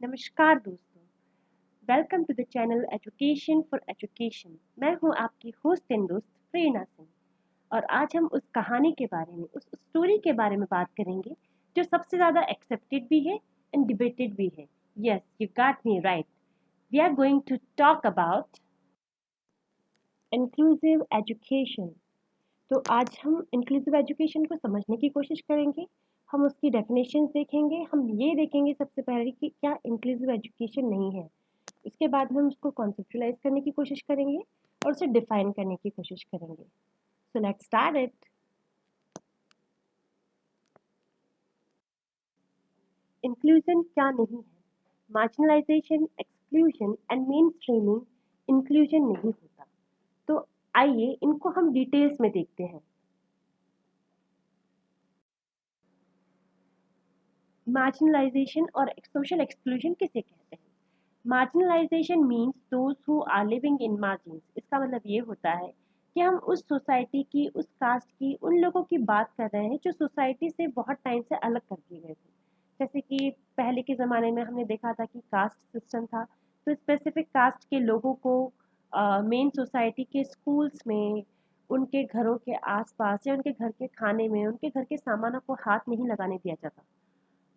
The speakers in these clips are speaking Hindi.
नमस्कार दोस्तों, welcome to the channel education for education. मैं हूं आपकी होस्ट एंड दोस्त प्रेरणा सिंह और आज हम उस कहानी के बारे में, उस स्टोरी के बारे में बात करेंगे जो सबसे ज़्यादा एक्सेप्टेड भी है एंड डिबेटेड भी है। Yes, you got me right. We are going to talk about inclusive education. तो आज हम इंक्लूसिव एजुकेशन को समझने की कोशिश करेंगे। हम उसकी डेफिनेशन देखेंगे। हम ये देखेंगे सबसे पहले कि क्या इंक्लूसिव एजुकेशन नहीं है। उसके बाद हम उसको कॉन्सेप्चुलाइज करने की कोशिश करेंगे और उसे डिफाइन करने की कोशिश करेंगे। So let's start it. Inclusion क्या नहीं है? Marginalisation, exclusion and main streaming inclusion नहीं होता। तो आइए इनको हम डिटेल्स में देखते हैं। मार्जिनलाइजेशन और सोशल एक्सक्लूजन किसे कहते हैं? Marginalisation means those who are living in margin. इसका मतलब ये होता है कि हम उस सोसाइटी की, उस कास्ट की, उन लोगों की बात कर रहे हैं जो सोसाइटी से बहुत टाइम से अलग कर दिए गए थे। जैसे कि पहले के ज़माने में हमने देखा था कि कास्ट सिस्टम था, तो स्पेसिफिक कास्ट के लोगों को मेन सोसाइटी के स्कूल्स में, उनके घरों के आसपास या उनके घर के खाने में, उनके घर के सामानों को हाथ नहीं लगाने दिया जाता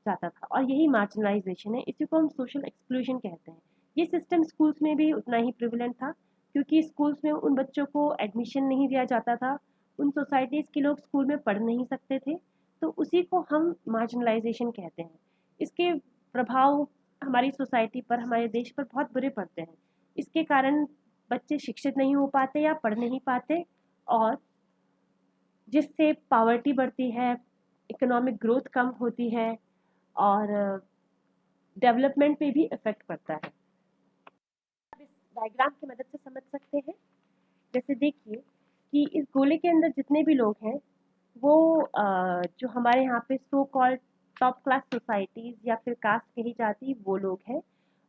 था और यही मार्जिनलाइजेशन है। इसी को हम सोशल एक्सक्लूजन कहते हैं। ये सिस्टम स्कूल्स में भी उतना ही प्रिविलेंट था, क्योंकि स्कूल्स में उन बच्चों को एडमिशन नहीं दिया जाता था, उन सोसाइटीज़ के लोग स्कूल में पढ़ नहीं सकते थे। तो उसी को हम मार्जिनलाइजेशन कहते हैं। इसके प्रभाव हमारी सोसाइटी पर, हमारे देश पर बहुत बुरे पड़ते हैं। इसके कारण बच्चे शिक्षित नहीं हो पाते या पढ़ नहीं पाते, और जिससे पावर्टी बढ़ती है, इकोनॉमिक ग्रोथ कम होती है और डेवलपमेंट पे भी इफेक्ट पड़ता है। आप इस डायग्राम की मदद से समझ सकते हैं। जैसे देखिए कि इस गोले के अंदर जितने भी लोग हैं वो जो हमारे यहाँ पे so called top class societies या फिर कास्ट कही जाती वो लोग हैं,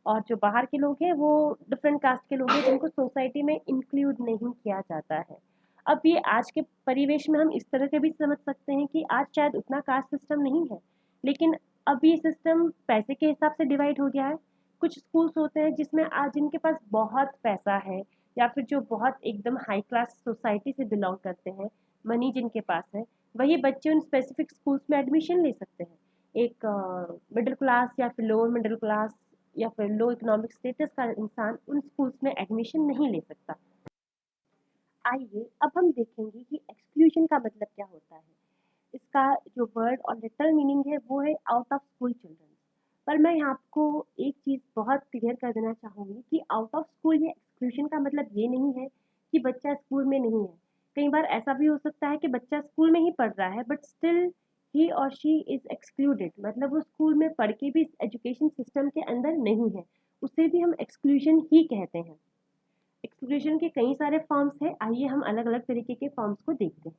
और जो बाहर के लोग हैं वो डिफरेंट कास्ट के लोग हैं जिनको सोसाइटी में इंक्लूड नहीं किया जाता है। अब ये आज के परिवेश में हम इस तरह से भी समझ सकते हैं कि आज शायद उतना कास्ट सिस्टम नहीं है, लेकिन अब ये सिस्टम पैसे के हिसाब से डिवाइड हो गया है। कुछ स्कूल्स होते हैं जिसमें आज जिनके पास बहुत पैसा है या फिर जो बहुत एकदम हाई क्लास सोसाइटी से बिलोंग करते हैं, मनी जिनके पास है, वही बच्चे उन स्पेसिफिक स्कूल्स में एडमिशन ले सकते हैं। एक मिडिल क्लास या फिर लोअर मिडिल क्लास या फिर लो इकोनॉमिक स्टेटस का इंसान उन स्कूल्स में एडमिशन नहीं ले सकता। आइए अब हम देखेंगे कि एक्सक्लूजन का मतलब क्या होता है। इसका जो वर्ड और लिटरल मीनिंग है वो है आउट ऑफ स्कूल चिल्ड्रन। पर मैं यहाँ आपको एक चीज़ बहुत क्लियर कर देना चाहूँगी कि आउट ऑफ स्कूल या एक्सक्लूजन का मतलब ये नहीं है कि बच्चा स्कूल में नहीं है। कई बार ऐसा भी हो सकता है कि बच्चा स्कूल में ही पढ़ रहा है बट स्टिल ही और शी इज़ एक्सक्लूडेड, मतलब वो स्कूल में पढ़ के भी एजुकेशन सिस्टम के अंदर नहीं है। उसे भी हम एक्सक्लूजन ही कहते हैं। एक्सक्लूजन के कई सारे फॉर्म्स हैं, आइए हम अलग अलग तरीके के फॉर्म्स को देखते हैं।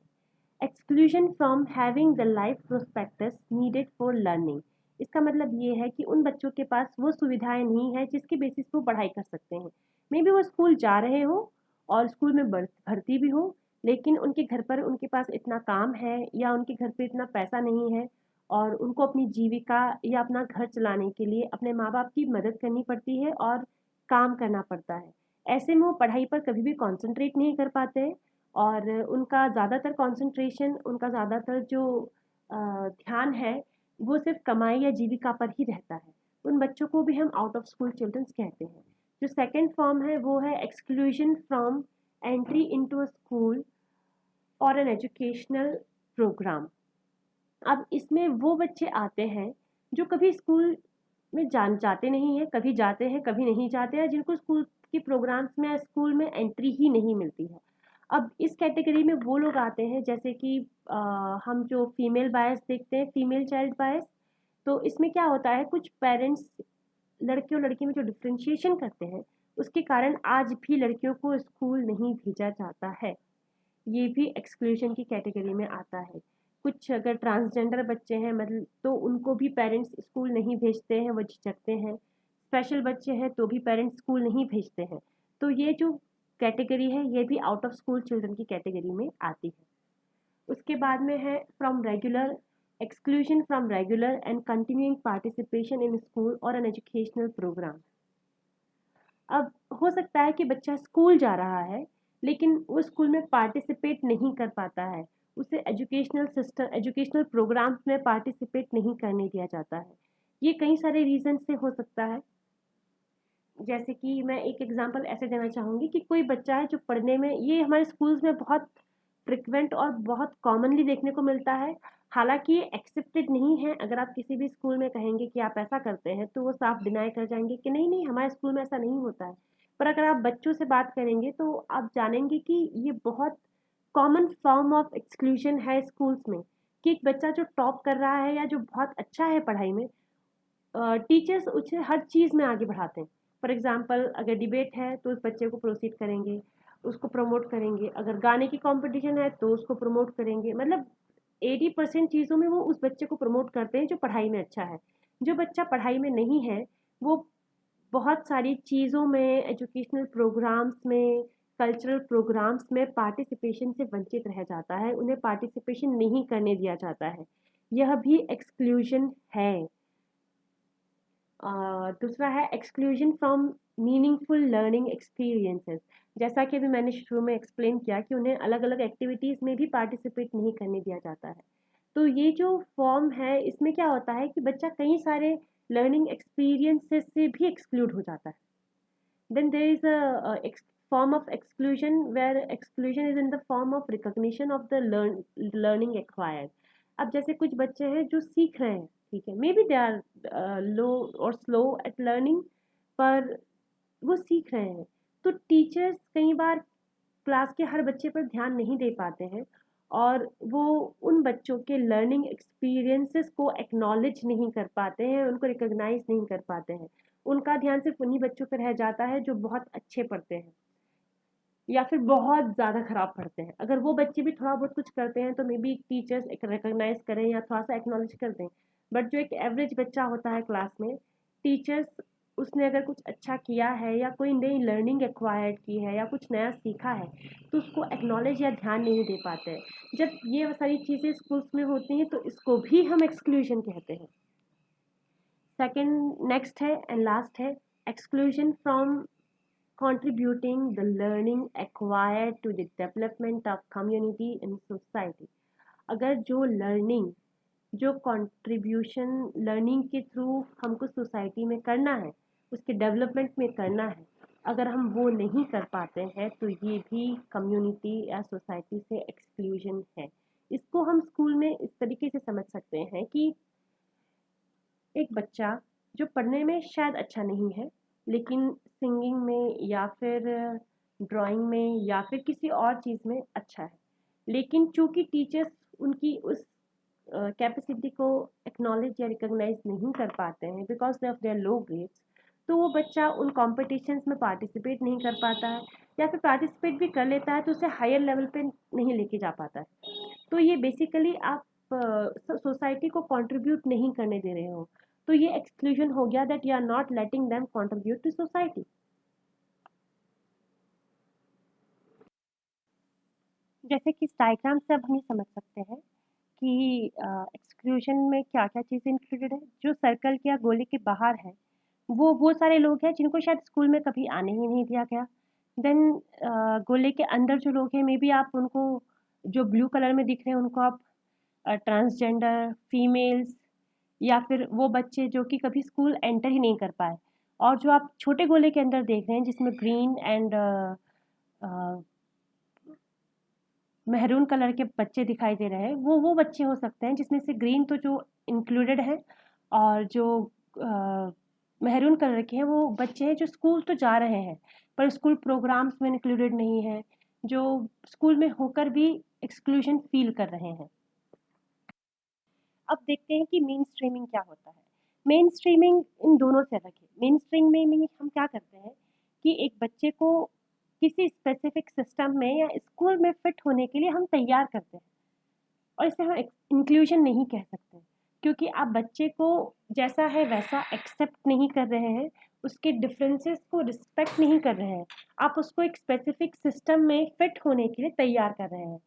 Exclusion from having the life prospectus needed for learning. इसका मतलब ये है कि उन बच्चों के पास वो सुविधाएं नहीं है जिसके बेसिस पे वो पढ़ाई कर सकते हैं। मे बी वो स्कूल जा रहे हो और स्कूल में भर्ती भी हो, लेकिन उनके घर पर उनके पास इतना काम है या उनके घर पे इतना पैसा नहीं है, और उनको अपनी जीविका या अपना घर चलाने के लिए अपने माँ बाप की मदद करनी पड़ती है और काम करना पड़ता है। ऐसे में वो पढ़ाई पर कभी भी कॉन्सेंट्रेट नहीं कर पाते हैं, और उनका ज़्यादातर कंसंट्रेशन, उनका ज़्यादातर जो ध्यान है वो सिर्फ कमाई या जीविका पर ही रहता है। उन बच्चों को भी हम आउट ऑफ स्कूल चिल्ड्रंस कहते हैं। जो सेकंड फॉर्म है वो है exclusion from entry into a school और एन एजुकेशनल प्रोग्राम। अब इसमें वो बच्चे आते हैं जो कभी स्कूल में जाते नहीं हैं, कभी जाते हैं कभी नहीं जाते हैं, जिनको स्कूल के प्रोग्राम्स में या स्कूल में एंट्री ही नहीं मिलती है। अब इस कैटेगरी में वो लोग आते हैं जैसे कि हम जो फीमेल बायस देखते हैं, फीमेल चाइल्ड बायस। तो इसमें क्या होता है, कुछ पेरेंट्स लड़के और लड़की में जो डिफ्रेंशिएशन करते हैं उसके कारण आज भी लड़कियों को स्कूल नहीं भेजा जाता है। ये भी एक्सक्लूजन की कैटेगरी में आता है। कुछ अगर ट्रांसजेंडर बच्चे हैं मतलब तो उनको भी पेरेंट्स स्कूल नहीं भेजते हैं, वो झिझकते हैं। स्पेशल बच्चे हैं तो भी पेरेंट्स स्कूल नहीं भेजते हैं। तो ये जो कैटेगरी है ये भी आउट ऑफ स्कूल चिल्ड्रन की कैटेगरी में आती है। उसके बाद में है from regular exclusion from regular and continuing participation in school or an educational program. अब हो सकता है कि बच्चा स्कूल जा रहा है लेकिन वो स्कूल में पार्टिसिपेट नहीं कर पाता है, उसे एजुकेशनल प्रोग्राम्स में पार्टिसिपेट नहीं करने दिया जाता है। ये कई सारे रीज़न से हो सकता है। जैसे कि मैं एक एग्जांपल ऐसे देना चाहूँगी कि कोई बच्चा है जो पढ़ने में, ये हमारे स्कूल्स में बहुत फ्रिक्वेंट और बहुत कॉमनली देखने को मिलता है। हालाँकि ये एक्सेप्टेड नहीं है, अगर आप किसी भी स्कूल में कहेंगे कि आप ऐसा करते हैं तो वो साफ डिनाई कर जाएँगे कि नहीं, नहीं हमारे स्कूल में ऐसा नहीं होता है। पर अगर आप बच्चों से बात करेंगे तो आप जानेंगे कि ये बहुत कॉमन फॉर्म ऑफ एक्सक्लूजन है स्कूल्स में, कि एक बच्चा जो टॉप कर रहा है या जो बहुत अच्छा है पढ़ाई में, टीचर्स उसे हर चीज़ में आगे बढ़ाते हैं। फॉर एग्जांपल अगर डिबेट है तो उस बच्चे को प्रोसीड करेंगे, उसको प्रमोट करेंगे, अगर गाने की कंपटीशन है तो उसको प्रमोट करेंगे। मतलब 80% चीज़ों में वो उस बच्चे को प्रमोट करते हैं जो पढ़ाई में अच्छा है। जो बच्चा पढ़ाई में नहीं है वो बहुत सारी चीज़ों में, एजुकेशनल प्रोग्राम्स में, कल्चरल प्रोग्राम्स में पार्टिसिपेशन से वंचित रह जाता है, उन्हें पार्टिसिपेशन नहीं करने दिया जाता है। यह भी एक्सक्लूजन है। दूसरा है exclusion from meaningful learning experiences. जैसा कि अभी मैंने शुरू में एक्सप्लेन किया कि उन्हें अलग अलग एक्टिविटीज़ में भी पार्टिसिपेट नहीं करने दिया जाता है। तो ये जो फॉर्म है इसमें क्या होता है कि बच्चा कई सारे लर्निंग एक्सपीरियंसेस से भी एक्सक्लूड हो जाता है। Then there is a form of exclusion where exclusion is in the form of recognition of the learning acquired. अब जैसे कुछ बच्चे हैं जो सीख रहे हैं, ठीक है, मे बी दे आर लो और स्लो एट लर्निंग, पर वो सीख रहे हैं। तो टीचर्स कई बार क्लास के हर बच्चे पर ध्यान नहीं दे पाते हैं और वो उन बच्चों के लर्निंग एक्सपीरियंसेस को एक्नॉलेज नहीं कर पाते हैं, उनको रिकॉग्नाइज नहीं कर पाते हैं। उनका ध्यान सिर्फ उन्हीं बच्चों पर रह जाता है जो बहुत अच्छे पढ़ते हैं या फिर बहुत ज़्यादा खराब पढ़ते हैं। अगर वो बच्चे भी थोड़ा बहुत कुछ करते हैं तो मे बी टीचर्स एक रिकॉग्नाइज करें या थोड़ा सा एक्नॉलेज कर दें। बट जो एक एवरेज बच्चा होता है क्लास में, टीचर्स उसने अगर कुछ अच्छा किया है या कोई नई लर्निंग एक्वायर्ड की है या कुछ नया सीखा है तो उसको एक्नॉलेज या ध्यान नहीं दे पाते हैं। जब ये सारी चीज़ें स्कूल्स में होती हैं तो इसको भी हम एक्सक्लूजन कहते हैं। सेकेंड नेक्स्ट है एंड लास्ट है exclusion from contributing the learning acquired to the development of community in society. अगर जो लर्निंग, जो कंट्रीब्यूशन लर्निंग के थ्रू हमको सोसाइटी में करना है, उसके डेवलपमेंट में करना है, अगर हम वो नहीं कर पाते हैं तो ये भी कम्युनिटी या सोसाइटी से एक्सक्लूजन है। इसको हम स्कूल में इस तरीके से समझ सकते हैं कि एक बच्चा जो पढ़ने में शायद अच्छा नहीं है लेकिन सिंगिंग में या फिर ड्राइंग में या फिर किसी और चीज़ में अच्छा है, लेकिन चूंकि टीचर्स उनकी उस कैपेसिटी को एक्नॉलेज या रिकॉग्नाइज नहीं कर पाते हैं because of their low grades, तो वो बच्चा उन कॉम्पिटिशन्स में पार्टिसिपेट नहीं कर पाता है या फिर पार्टिसिपेट भी कर लेता है तो उसे हायर लेवल पे नहीं लेके जा पाता है। तो ये बेसिकली आप सोसाइटी को कंट्रीब्यूट नहीं करने दे रहे हो, तो ये एक्सक्लूजन हो गया that you are not letting them contribute to society. जैसे कि इस डायग्राम से अब हम ये समझ सकते हैं कि एक्सक्लूजन में क्या क्या चीज़ें इंक्लूडेड है। जो सर्कल या गोले के बाहर है वो सारे लोग हैं जिनको शायद स्कूल में कभी आने ही नहीं दिया गया। देन गोले के अंदर जो लोग हैं मे बी आप उनको, जो ब्लू कलर में दिख रहे हैं उनको आप ट्रांसजेंडर, फीमेल्स या फिर वो बच्चे जो कि कभी स्कूल एंटर ही नहीं कर पाए। और जो आप छोटे गोले के अंदर देख रहे हैं जिसमें ग्रीन एंड मेहरून कलर के बच्चे दिखाई दे रहे हैं, वो बच्चे हो सकते हैं जिसमें से ग्रीन तो जो इंक्लूडेड है और जो मेहरून कलर के हैं वो बच्चे हैं जो स्कूल तो जा रहे हैं पर स्कूल प्रोग्राम्स में इंक्लूडेड नहीं है, जो स्कूल में होकर भी एक्सक्लूजन फील कर रहे हैं। अब देखते हैं कि मेन स्ट्रीमिंग क्या होता है। मेन स्ट्रीमिंग इन दोनों से अलग है। मेन स्ट्रीमिंग में हम क्या करते हैं कि एक बच्चे को किसी स्पेसिफिक सिस्टम में या स्कूल में फिट होने के लिए हम तैयार करते हैं और इसे हम इंक्लूजन नहीं कह सकते क्योंकि आप बच्चे को जैसा है वैसा एक्सेप्ट नहीं कर रहे हैं, उसके डिफरेंसेस को रिस्पेक्ट नहीं कर रहे हैं, आप उसको एक स्पेसिफिक सिस्टम में फिट होने के लिए तैयार कर रहे हैं।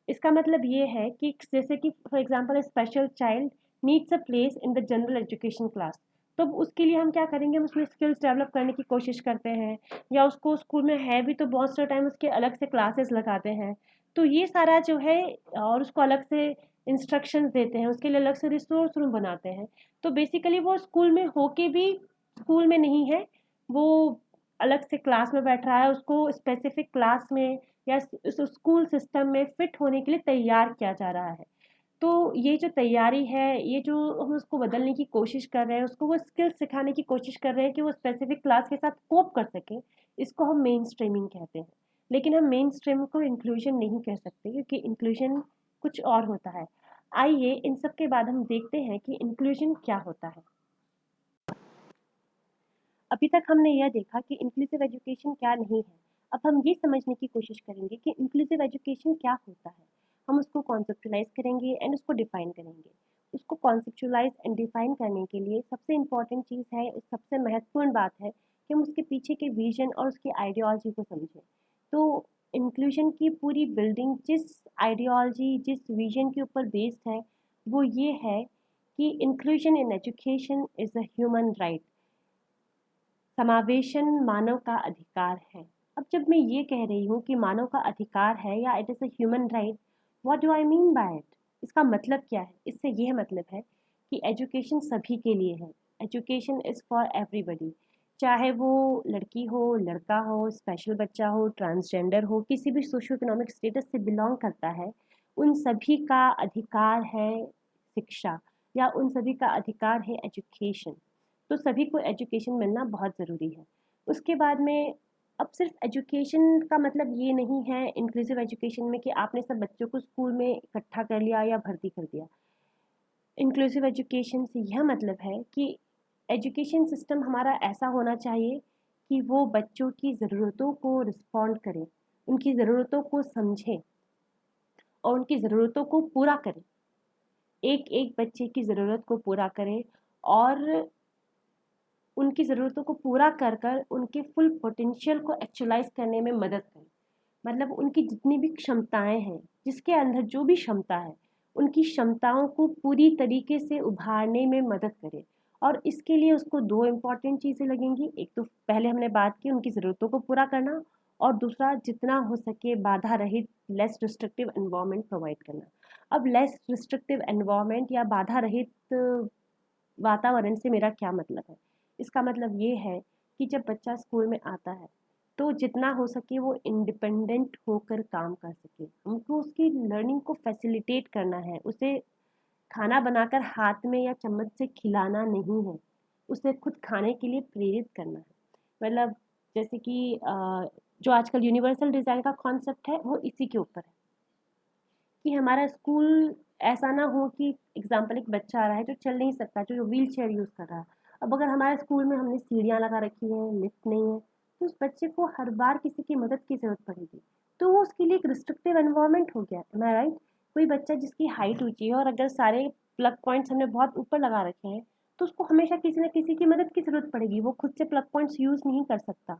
इसका मतलब ये है कि जैसे कि for example special child needs a place in the general education class, तो उसके लिए हम क्या करेंगे, हम उसमें स्किल्स डेवलप करने की कोशिश करते हैं, या उसको स्कूल में है भी तो बहुत सारा टाइम उसके अलग से क्लासेस लगाते हैं। तो ये सारा जो है, और उसको अलग से इंस्ट्रक्शंस देते हैं, उसके लिए अलग से रिसोर्स रूम बनाते हैं। तो बेसिकली वो स्कूल में होके भी स्कूल में नहीं है, वो अलग से क्लास में बैठ रहा है, उसको स्पेसिफिक क्लास में या उस स्कूल सिस्टम में फिट होने के लिए तैयार किया जा रहा है। तो ये जो तैयारी है, ये जो हम उसको बदलने की कोशिश कर रहे हैं, उसको वो स्किल्स सिखाने की कोशिश कर रहे हैं कि वो स्पेसिफिक क्लास के साथ कोप कर सके, इसको हम मेन स्ट्रीमिंग कहते हैं। लेकिन हम मेन स्ट्रीम को इंक्लूजन नहीं कह सकते, क्योंकि इंक्लूजन कुछ और होता है। आइए इन सब के बाद हम देखते हैं कि इंक्लूजन क्या होता है। अभी तक हमने यह देखा कि इंक्लूसिव एजुकेशन क्या नहीं है। अब हम ये समझने की कोशिश करेंगे कि इंक्लूसिव एजुकेशन क्या होता है। हम उसको कॉन्सेप्चुलाइज करेंगे एंड उसको डिफाइन करेंगे। उसको कॉन्सेप्चुलाइज एंड डिफाइन करने के लिए सबसे इम्पॉर्टेंट चीज़ है, सबसे महत्वपूर्ण बात है कि हम उसके पीछे के विजन और उसकी आइडियोलॉजी को समझें। तो इंक्लूजन की पूरी बिल्डिंग जिस आइडियोलॉजी, जिस विजन के ऊपर बेस्ड है, वो ये है कि inclusion in education is a human right. समावेशन मानव का अधिकार है। अब जब मैं ये कह रही हूँ कि मानव का अधिकार है या it is a human right, what do I mean by it? इसका मतलब क्या है? इससे यह मतलब है कि एजुकेशन सभी के लिए है। Education is for everybody. चाहे वो लड़की हो, लड़का हो, स्पेशल बच्चा हो, ट्रांसजेंडर हो, किसी भी सोशो इकोनॉमिक स्टेटस से बिलोंग करता है, उन सभी का अधिकार है शिक्षा, या उन सभी का अधिकार है एजुकेशन। तो सभी को एजुकेशन मिलना बहुत ज़रूरी है। उसके बाद में, अब सिर्फ एजुकेशन का मतलब ये नहीं है इंक्लूसिव एजुकेशन में कि आपने सब बच्चों को स्कूल में इकट्ठा कर लिया या भर्ती कर दिया। इंक्लूसिव एजुकेशन से यह मतलब है कि एजुकेशन सिस्टम हमारा ऐसा होना चाहिए कि वो बच्चों की ज़रूरतों को रिस्पॉन्ड करे, उनकी ज़रूरतों को समझे और उनकी ज़रूरतों को पूरा करे। एक एक बच्चे की ज़रूरत को पूरा करे और उनकी ज़रूरतों को पूरा कर कर उनके फुल पोटेंशियल को एक्चुअलाइज करने में मदद करें। मतलब उनकी जितनी भी क्षमताएं हैं, जिसके अंदर जो भी क्षमता है, उनकी क्षमताओं को पूरी तरीके से उभारने में मदद करे। और इसके लिए उसको दो इम्पॉर्टेंट चीज़ें लगेंगी। एक तो पहले हमने बात की उनकी ज़रूरतों को पूरा करना, और दूसरा जितना हो सके बाधा रहित लेस रिस्ट्रिक्टिव एनवायरनमेंट प्रोवाइड करना। अब लेस रिस्ट्रिक्टिव एनवायरनमेंट या बाधा रहित वातावरण से मेरा क्या मतलब है? इसका मतलब ये है कि जब बच्चा स्कूल में आता है, तो जितना हो सके वो इंडिपेंडेंट होकर काम कर सके। हमको उसकी लर्निंग को फैसिलिटेट करना है। उसे खाना बनाकर हाथ में या चम्मच से खिलाना नहीं है, उसे खुद खाने के लिए प्रेरित करना है। मतलब जैसे कि जो आजकल यूनिवर्सल डिज़ाइन का कॉन्सेप्ट है, वो इसी के ऊपर है कि हमारा स्कूल ऐसा ना हो कि एग्जाम्पल एक बच्चा आ रहा है जो चल नहीं सकता, जो व्हील चेयर यूज़ कर रहा है। अब अगर हमारे स्कूल में हमने सीढ़ियाँ लगा रखी हैं, लिफ्ट नहीं है, तो उस बच्चे को हर बार किसी की मदद की ज़रूरत पड़ेगी। तो वो उसके लिए एक रिस्ट्रिक्टिव एनवायरनमेंट हो गया। एम आई राइट? कोई बच्चा जिसकी हाइट ऊंची है और अगर सारे प्लग पॉइंट्स हमने बहुत ऊपर लगा रखे हैं, तो उसको हमेशा किसी न किसी की मदद की ज़रूरत पड़ेगी। वो खुद से प्लग पॉइंट्स यूज़ नहीं कर सकता।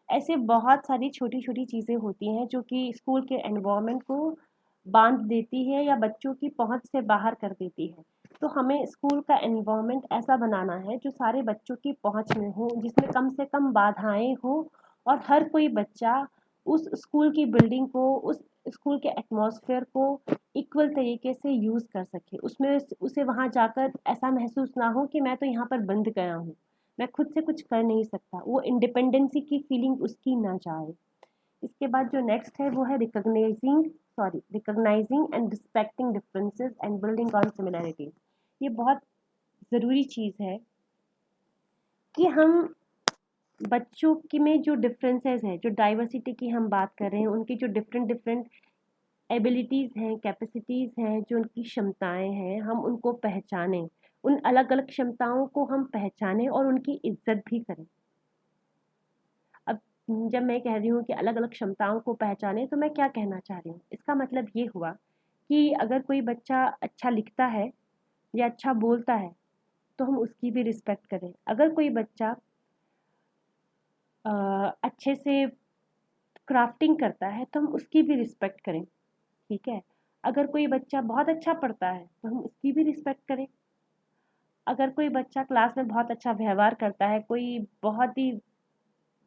ऐसे बहुत सारी छोटी छोटी चीज़ें होती हैं जो कि स्कूल के एनवायरनमेंट को बांध देती है या बच्चों की पहुंच से बाहर कर देती है। तो हमें स्कूल का एनवायरनमेंट ऐसा बनाना है जो सारे बच्चों की पहुंच में हो, जिसमें कम से कम बाधाएं हो, और हर कोई बच्चा उस स्कूल की बिल्डिंग को, उस स्कूल के एटमॉस्फेयर को इक्वल तरीके से यूज़ कर सके। उसमें उसे वहाँ जाकर ऐसा महसूस ना हो कि मैं तो यहाँ पर बंद गया हूँ, मैं खुद से कुछ कर नहीं सकता। वो इंडिपेंडेंसी की फीलिंग उसकी ना जाए। इसके बाद जो नेक्स्ट है वो है recognising and respecting differences and building on similarities. ये बहुत ज़रूरी चीज़ है कि हम बच्चों की में जो डिफरेंसेस हैं, जो डाइवर्सिटी की हम बात कर रहे हैं, उनकी जो डिफरेंट डिफरेंट एबिलिटीज़ हैं, कैपेसिटीज़ हैं, जो उनकी क्षमताएं हैं, हम उनको पहचानें। उन अलग अलग क्षमताओं को हम पहचानें और उनकी इज्जत भी करें। अब जब मैं कह रही हूँ कि अलग अलग क्षमताओं को पहचाने, तो मैं क्या कहना चाह रही हूँ? इसका मतलब ये हुआ कि अगर कोई बच्चा अच्छा लिखता है या अच्छा बोलता है, तो हम उसकी भी रिस्पेक्ट करें। अगर कोई बच्चा अच्छे से क्राफ्टिंग करता है, तो हम उसकी भी रिस्पेक्ट करें। ठीक है? अगर कोई बच्चा बहुत अच्छा पढ़ता है तो हम उसकी भी रिस्पेक्ट करें। अगर कोई बच्चा क्लास में बहुत अच्छा व्यवहार करता है, कोई बहुत ही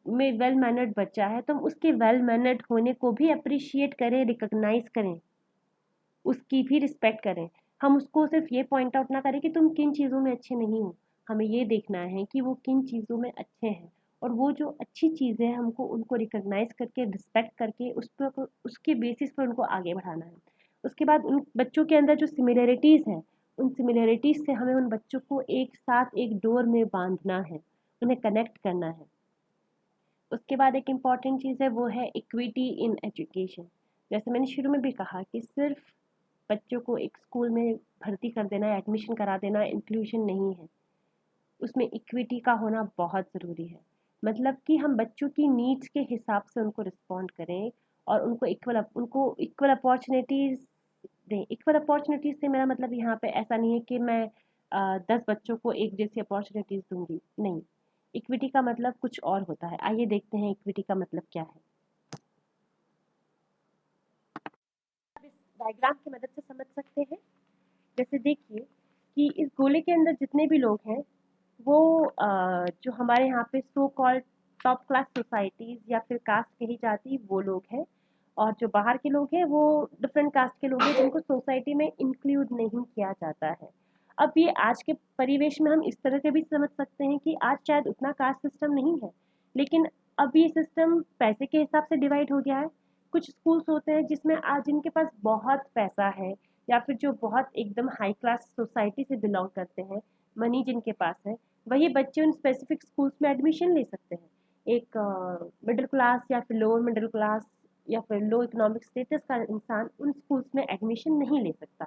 में वेल मैनर्ड बच्चा है, तो हम उसके वेल मैनर्ड होने को भी अप्रिशिएट करें, रिकॉग्नाइज करें, उसकी भी रिस्पेक्ट करें। हम उसको सिर्फ ये पॉइंट आउट ना करें कि तुम किन चीज़ों में अच्छे नहीं हो। हमें ये देखना है कि वो किन चीज़ों में अच्छे हैं, और वो जो अच्छी चीज़ें हैं हमको उनको रिकॉग्नाइज करके, रिस्पेक्ट करके, उस पर उसके बेसिस पर उनको आगे बढ़ाना है। उसके बाद उन बच्चों के अंदर जो सिमिलरिटीज़ हैं, उन सिमिलरिटीज़ से हमें उन बच्चों को एक साथ एक डोर में बांधना है, उन्हें कनेक्ट करना है। उसके बाद एक इम्पॉर्टेंट चीज़ है, वो है इक्विटी इन एजुकेशन। जैसे मैंने शुरू में भी कहा कि सिर्फ बच्चों को एक स्कूल में भर्ती कर देना या एडमिशन करा देना इंक्लूजन नहीं है, उसमें इक्विटी का होना बहुत ज़रूरी है। मतलब कि हम बच्चों की नीड्स के हिसाब से उनको रिस्पॉन्ड करें, और उनको इक्वल अपॉर्चुनिटीज़ दें। इक्वल अपॉर्चुनिटीज़ से मेरा मतलब यहाँ पे ऐसा नहीं है कि मैं 10 बच्चों को एक जैसी अपॉर्चुनिटीज़ दूंगी, नहीं। इक्विटी का मतलब कुछ और होता है। आइए देखते हैं इक्विटी का मतलब क्या है। आप इस डायग्राम की मदद से समझ सकते हैं। जैसे देखिए कि इस गोले के अंदर जितने भी लोग हैं, वो जो हमारे यहाँ पे so called top class societies या फिर कास्ट कही जाती, वो लोग हैं। और जो बाहर के लोग हैं वो डिफरेंट कास्ट के लोग हैं, जिनको सोसाइटी में इंक्लूड नहीं किया जाता है। अब ये आज के परिवेश में हम इस तरह से भी समझ सकते हैं कि आज शायद उतना कास्ट सिस्टम नहीं है, लेकिन अब ये सिस्टम पैसे के हिसाब से डिवाइड हो गया है। कुछ स्कूल्स होते हैं जिसमें आज जिनके पास बहुत पैसा है, या फिर जो बहुत एकदम हाई क्लास सोसाइटी से बिलोंग करते हैं, मनी जिनके पास है, वही बच्चे उन स्पेसिफिक स्कूल्स में एडमिशन ले सकते हैं। एक मिडिल क्लास या फिर लोअर मिडिल क्लास या फिर लो इकोनॉमिक स्टेटस का इंसान उन स्कूल्स में एडमिशन नहीं ले सकता।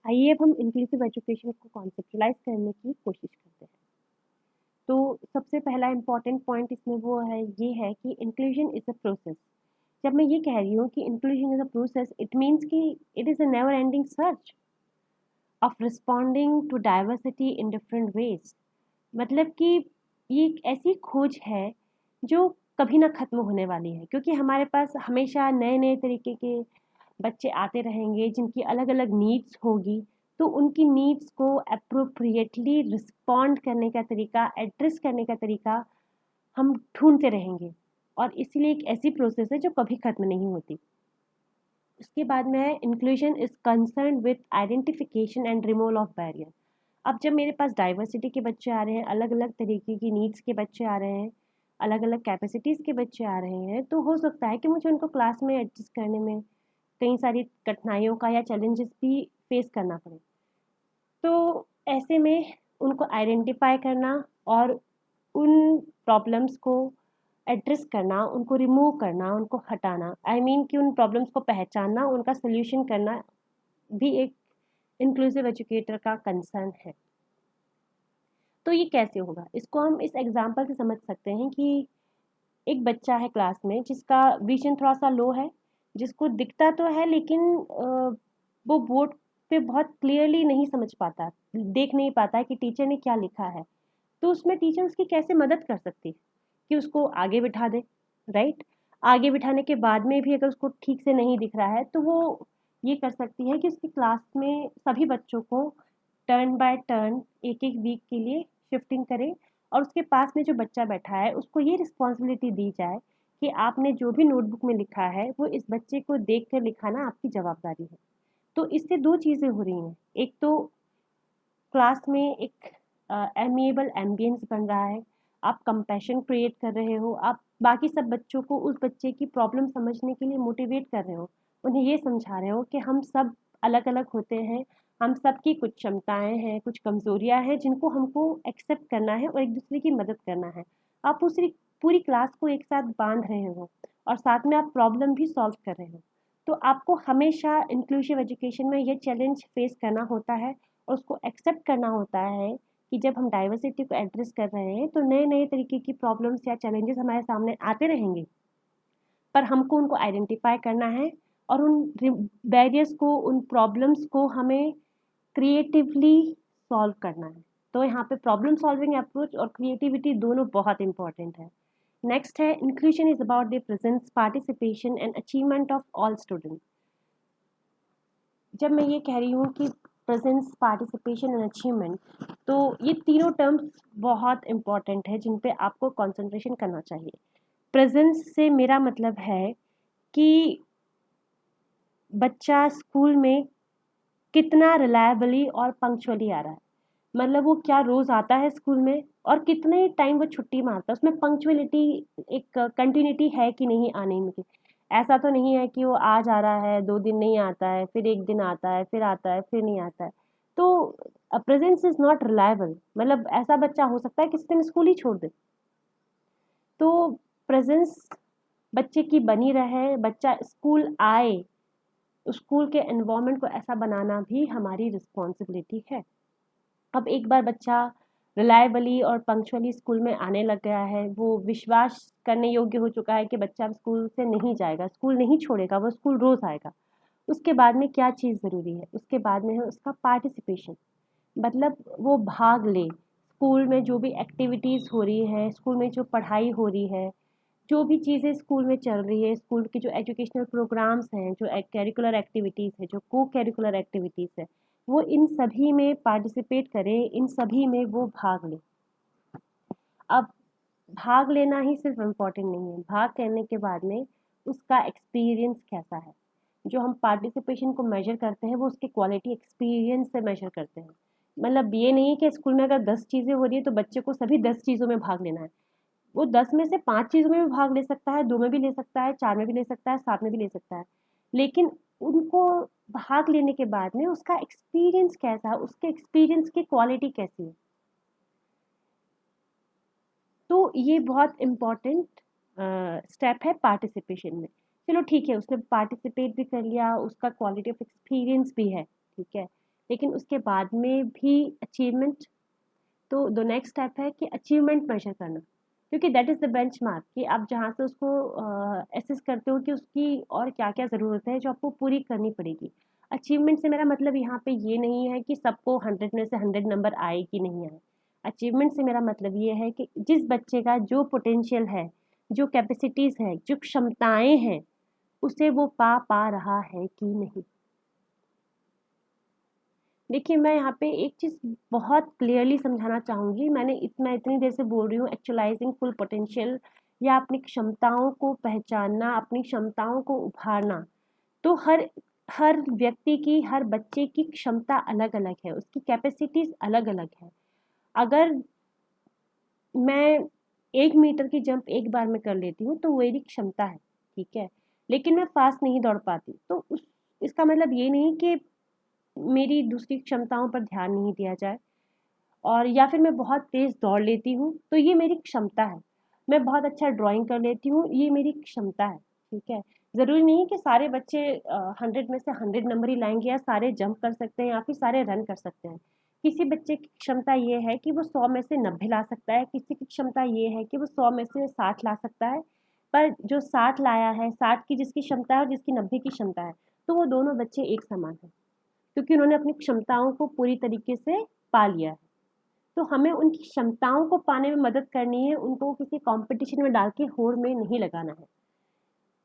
आइए अब हम इंक्लूसिव एजुकेशन को कॉन्सेप्चुलाइज करने की कोशिश करते हैं। तो सबसे पहला इम्पॉर्टेंट पॉइंट इसमें वो है, ये है कि इंक्लूजन इज़ अ प्रोसेस। जब मैं ये कह रही हूँ कि inclusion is a process, it means कि it is a never ending search of responding to diversity in different ways. मतलब कि ये एक ऐसी खोज है जो कभी ना ख़त्म होने वाली है, क्योंकि हमारे पास हमेशा नए नए तरीके के बच्चे आते रहेंगे जिनकी अलग अलग नीड्स होगी। तो उनकी नीड्स को अप्रोप्रिएटली रिस्पॉन्ड करने का तरीका, एड्रेस करने का तरीका हम ढूंढते रहेंगे, और इसलिए एक ऐसी प्रोसेस है जो कभी ख़त्म नहीं होती। उसके बाद में है, inclusion is concern with identification and removal of barrier. अब जब मेरे पास डाइवर्सिटी के बच्चे आ रहे हैं, अलग अलग तरीके की नीड्स के बच्चे आ रहे हैं, अलग अलग कैपेसिटीज़ के बच्चे आ रहे हैं, तो हो सकता है कि मुझे उनको क्लास में एडजस्ट करने में कई सारी कठिनाइयों का या चैलेंजेस भी फेस करना पड़े। तो ऐसे में उनको आइडेंटिफाई करना और उन प्रॉब्लम्स को एड्रेस करना, उनको रिमूव करना, उनको हटाना, आई मीन कि उन प्रॉब्लम्स को पहचानना, उनका सॉल्यूशन करना भी एक इंक्लूसिव एजुकेटर का कंसर्न है। तो ये कैसे होगा, इसको हम इस एग्जांपल से समझ सकते हैं कि एक बच्चा है क्लास में जिसका विजन थोड़ा सा लो है, जिसको दिखता तो है लेकिन वो बोर्ड पे बहुत क्लियरली नहीं समझ पाता, देख नहीं पाता है कि टीचर ने क्या लिखा है। तो उसमें टीचर उसकी कैसे मदद कर सकती है कि उसको आगे बिठा दे, राइट। आगे बिठाने के बाद में भी अगर उसको ठीक से नहीं दिख रहा है, तो वो ये कर सकती है कि उसकी क्लास में सभी बच्चों को टर्न बाय टर्न एक एक वीक के लिए शिफ्टिंग करे, और उसके पास में जो बच्चा बैठा है उसको ये रिस्पॉन्सिबिलिटी दी जाए कि आपने जो भी नोटबुक में लिखा है वो इस बच्चे को देख कर लिखाना आपकी जवाबदारी है। तो इससे दो चीज़ें हो रही हैं, एक तो क्लास में एक एमिएबल एम्बियंस बन रहा है, आप कंपैशन क्रिएट कर रहे हो, आप बाकी सब बच्चों को उस बच्चे की प्रॉब्लम समझने के लिए मोटिवेट कर रहे हो, उन्हें ये समझा रहे हो कि हम सब अलग अलग होते हैं, हम सब की कुछ क्षमताएं हैं, कुछ कमज़ोरियां हैं जिनको हमको एक्सेप्ट करना है और एक दूसरे की मदद करना है। आप उस पूरी क्लास को एक साथ बांध रहे हो और साथ में आप प्रॉब्लम भी सॉल्व कर रहे हो। तो आपको हमेशा इंक्लूसिव एजुकेशन में ये चैलेंज फेस करना होता है, और उसको एक्सेप्ट करना होता है कि जब हम डाइवर्सिटी को एड्रेस कर रहे हैं तो नए नए तरीके की प्रॉब्लम्स या चैलेंजेस हमारे सामने आते रहेंगे, पर हमको उनको आइडेंटिफाई करना है और उन बैरियर्स को, उन प्रॉब्लम्स को हमें क्रिएटिवली सॉल्व करना है। तो यहाँ पे प्रॉब्लम सॉल्विंग अप्रोच और क्रिएटिविटी दोनों बहुत इंपॉर्टेंट है। नेक्स्ट है inclusion is about the presence, participation and achievement of all students. जब मैं ये कह रही हूँ कि प्रेजेंस, पार्टिसिपेशन एंड अचीवमेंट, तो ये तीनों टर्म्स बहुत इंपॉर्टेंट है जिन पे आपको कंसंट्रेशन करना चाहिए। प्रेजेंस से मेरा मतलब है कि बच्चा स्कूल में कितना रिलायबली और पंक्चुअली आ रहा है, मतलब वो क्या रोज़ आता है स्कूल में और कितने टाइम वो छुट्टी मारता है, उसमें पंक्चुअलिटी, एक कंटिन्यूटी है कि नहीं आने में। ऐसा तो नहीं है कि वो आज आ रहा है, 2 दिन नहीं आता है, फिर 1 दिन आता है, फिर नहीं आता है। तो प्रेजेंस इज़ नॉट रिलायबल, मतलब ऐसा बच्चा हो सकता है किसी दिन स्कूल ही छोड़ दे। तो प्रेजेंस बच्चे की बनी रहे, बच्चा स्कूल आए, स्कूल के एनवायरनमेंट को ऐसा बनाना भी हमारी रिस्पॉन्सिबिलिटी है। अब एक बार बच्चा रिलायबली और पंक्चुअली स्कूल में आने लग गया है, वो विश्वास करने योग्य हो चुका है कि बच्चा अब स्कूल से नहीं जाएगा, स्कूल नहीं छोड़ेगा, वो स्कूल रोज़ आएगा। उसके बाद में क्या चीज़ ज़रूरी है? उसके बाद में है उसका पार्टिसिपेशन, मतलब वो भाग ले। स्कूल में जो भी एक्टिविटीज़ हो रही हैं, स्कूल में जो पढ़ाई हो रही है, जो भी चीज़ें स्कूल में चल रही है, स्कूल के जो एजुकेशनल प्रोग्राम्स हैं, जो करिकुलर एक्टिविटीज़ है, जो को करिकुलर एक्टिविटीज़ है, वो इन सभी में पार्टिसिपेट करे, इन सभी में वो भाग ले। अब भाग लेना ही सिर्फ इम्पॉर्टेंट नहीं है, भाग करने के बाद में उसका एक्सपीरियंस कैसा है। जो हम पार्टिसिपेशन को मेजर करते हैं वो उसके क्वालिटी एक्सपीरियंस से मेजर करते हैं। मतलब ये नहीं कि स्कूल में अगर 10 चीज़ें हो रही है तो बच्चे को सभी 10 चीज़ों में भाग लेना है। वो 10 में से 5 चीज़ों में भी भाग ले सकता है, 2 में भी ले सकता है, 4 में भी ले सकता है, 7 में भी ले सकता है। लेकिन उनको भाग लेने के बाद में उसका एक्सपीरियंस कैसा है, उसके एक्सपीरियंस की क्वालिटी कैसी है। तो ये बहुत इम्पोर्टेंट स्टेप है पार्टिसिपेशन में। चलो ठीक है, उसने पार्टिसिपेट भी कर लिया, उसका क्वालिटी ऑफ एक्सपीरियंस भी है, ठीक है। लेकिन उसके बाद में भी अचीवमेंट, तो द नेक्स्ट स्टेप है कि अचीवमेंट मेजर करना, क्योंकि दैट इज़ द बेंचमार्क कि आप जहाँ से उसको एसेस करते हो कि उसकी और क्या-क्या ज़रूरत है जो आपको पूरी करनी पड़ेगी। अचीवमेंट से मेरा मतलब यहाँ पे ये नहीं है कि सबको 100 में से 100 नंबर आए कि नहीं आए। अचीवमेंट से मेरा मतलब ये है कि जिस बच्चे का जो पोटेंशियल है, जो कैपेसिटीज़ है, जो क्षमताएँ हैं, उसे वो पा रहा है कि नहीं। देखिए, मैं यहाँ पे एक चीज़ बहुत क्लियरली समझाना चाहूँगी। मैं इतनी देर से बोल रही हूँ एक्चुअलाइज़िंग फुल पोटेंशियल, या अपनी क्षमताओं को पहचानना, अपनी क्षमताओं को उभारना। तो हर हर व्यक्ति की, हर बच्चे की क्षमता अलग-अलग है, उसकी कैपेसिटीज़ अलग-अलग है। अगर मैं 1 मीटर की जंप एक बार में कर लेती हूँ, तो वो मेरी क्षमता है, ठीक है? लेकिन मैं फ़ास्ट नहीं दौड़ पाती, तो उस इसका मतलब ये नहीं कि मेरी दूसरी क्षमताओं पर ध्यान नहीं दिया जाए। और या फिर मैं बहुत तेज़ दौड़ लेती हूँ, तो ये मेरी क्षमता है। मैं बहुत अच्छा ड्राइंग कर लेती हूँ, ये मेरी क्षमता है, ठीक है? ज़रूरी नहीं कि सारे बच्चे 100 में से 100 नंबर ही लाएँगे, या सारे जंप कर सकते हैं, या फिर सारे रन कर सकते हैं। किसी बच्चे की क्षमता ये है कि वो 100 में से 90 ला सकता है, किसी की क्षमता ये है कि वो 100 में से 60 ला सकता है। पर जो 60 लाया है, 60 की जिसकी क्षमता है और जिसकी 90 की क्षमता है, तो वो दोनों बच्चे एक समान हैं, क्योंकि उन्होंने अपनी क्षमताओं को पूरी तरीके से पा लिया है। तो हमें उनकी क्षमताओं को पाने में मदद करनी है, उनको किसी कॉम्पिटिशन में डाल के होड़ में नहीं लगाना है।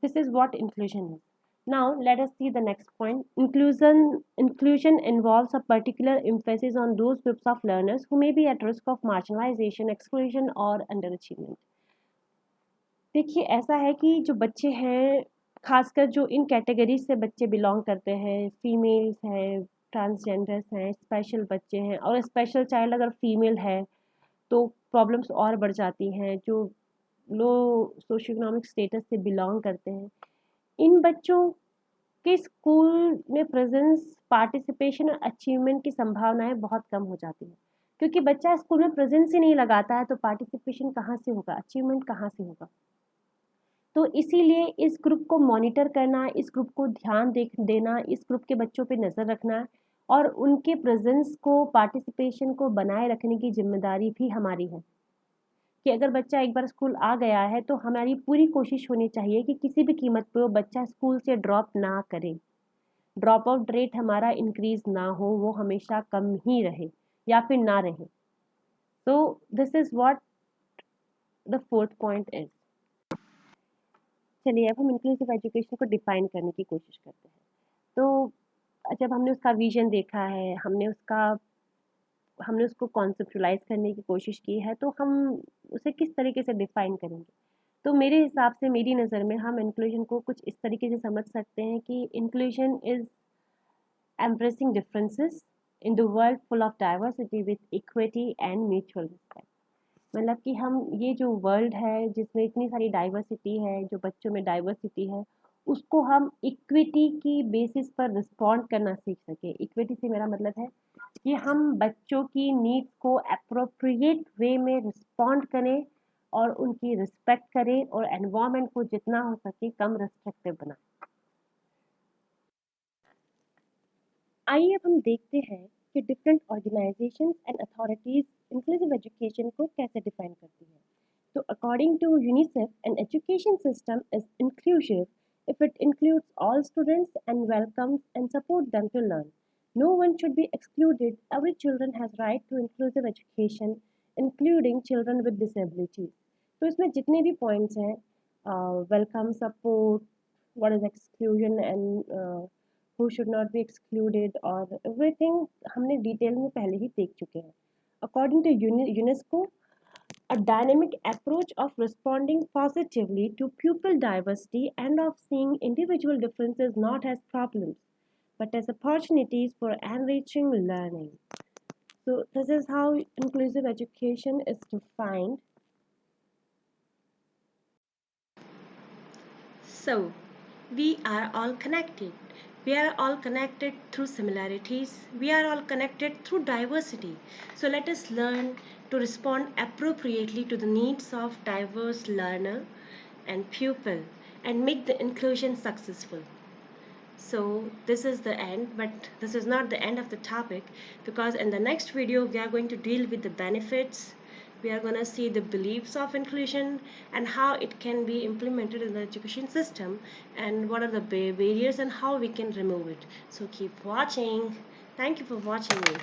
This is what inclusion is. Now let us see the next point. Inclusion involves a particular emphasis on those groups of learners who may be at risk of marginalization, exclusion or underachievement. देखिए, ऐसा है कि जो बच्चे हैं, खासकर जो इन कैटेगरीज से बच्चे बिलोंग करते हैं, फीमेल्स हैं, ट्रांसजेंडर्स हैं, स्पेशल बच्चे हैं, और स्पेशल चाइल्ड अगर फीमेल है तो प्रॉब्लम्स और बढ़ जाती हैं, जो लो सोशियो इकोनॉमिक स्टेटस से बिलोंग करते हैं। इन बच्चों के स्कूल में प्रेजेंस, पार्टिसिपेशन और अचीवमेंट की संभावनाएं बहुत कम हो जाती हैं, क्योंकि बच्चा स्कूल में प्रेजेंस ही नहीं लगाता है, तो पार्टिसिपेशन कहाँ से होगा, अचीवमेंट कहाँ से होगा। तो इसीलिए इस ग्रुप को मॉनिटर करना, इस ग्रुप को ध्यान देना, इस ग्रुप के बच्चों पे नज़र रखना और उनके प्रेजेंस को, पार्टिसिपेशन को बनाए रखने की जिम्मेदारी भी हमारी है कि अगर बच्चा एक बार स्कूल आ गया है तो हमारी पूरी कोशिश होनी चाहिए कि किसी भी कीमत पे वो बच्चा स्कूल से ड्रॉप ना करे, ड्रॉप आउट रेट हमारा इंक्रीज ना हो, वो हमेशा कम ही रहे या फिर ना रहे। तो this is what the fourth point is. चलिए अब हम इंक्लूसिव एजुकेशन को डिफाइन करने की कोशिश करते हैं। तो जब हमने उसका विजन देखा है, हमने उसको कॉन्सेप्चुलाइज करने की कोशिश की है, तो हम उसे किस तरीके से डिफाइन करेंगे? तो मेरे हिसाब से, मेरी नज़र में हम इंक्लूजन को कुछ इस तरीके से समझ सकते हैं कि inclusion is embracing differences in the world full of diversity with equity and mutual respect। मतलब कि हम ये जो वर्ल्ड है जिसमें इतनी सारी डाइवर्सिटी है, जो बच्चों में डाइवर्सिटी है, उसको हम इक्विटी की बेसिस पर रिस्पॉन्ड करना सीख सके। इक्विटी से मेरा मतलब है कि हम बच्चों की नीड्स को अप्रोप्रिएट वे में रिस्पॉन्ड करें और उनकी रिस्पेक्ट करें और एनवायरनमेंट को जितना हो सके कम रिस्ट्रिक्टिव बनाएं। आइए अब हम देखते हैं कि different organisations and authorities inclusive education को कैसे डिफाइन करती हैं। तो according to UNICEF, an education system is inclusive if it includes all students and welcomes and supports them to learn. No one should be excluded. Every children has right to inclusive education, including children with disabilities. तो इसमें जितने भी पॉइंट्स हैं, welcome, support, what is exclusion and who should not be excluded और everything हमने डिटेल में पहले ही देख चुके हैं। According to UNESCO, a dynamic approach of responding positively to pupil diversity and of seeing individual differences not as problems but as opportunities for enriching learning. So this is how inclusive education is defined. So, we are all connected. We are all connected through similarities. We are all connected through diversity. So, let us learn to respond appropriately to the needs of diverse learner and pupil and make the inclusion successful. So this is the end, but this is not the end of the topic, because in the next video we are going to deal with the benefits. We are going to see the beliefs of inclusion and how it can be implemented in the education system, and what are the barriers and how we can remove it. So keep watching. Thank you for watching me.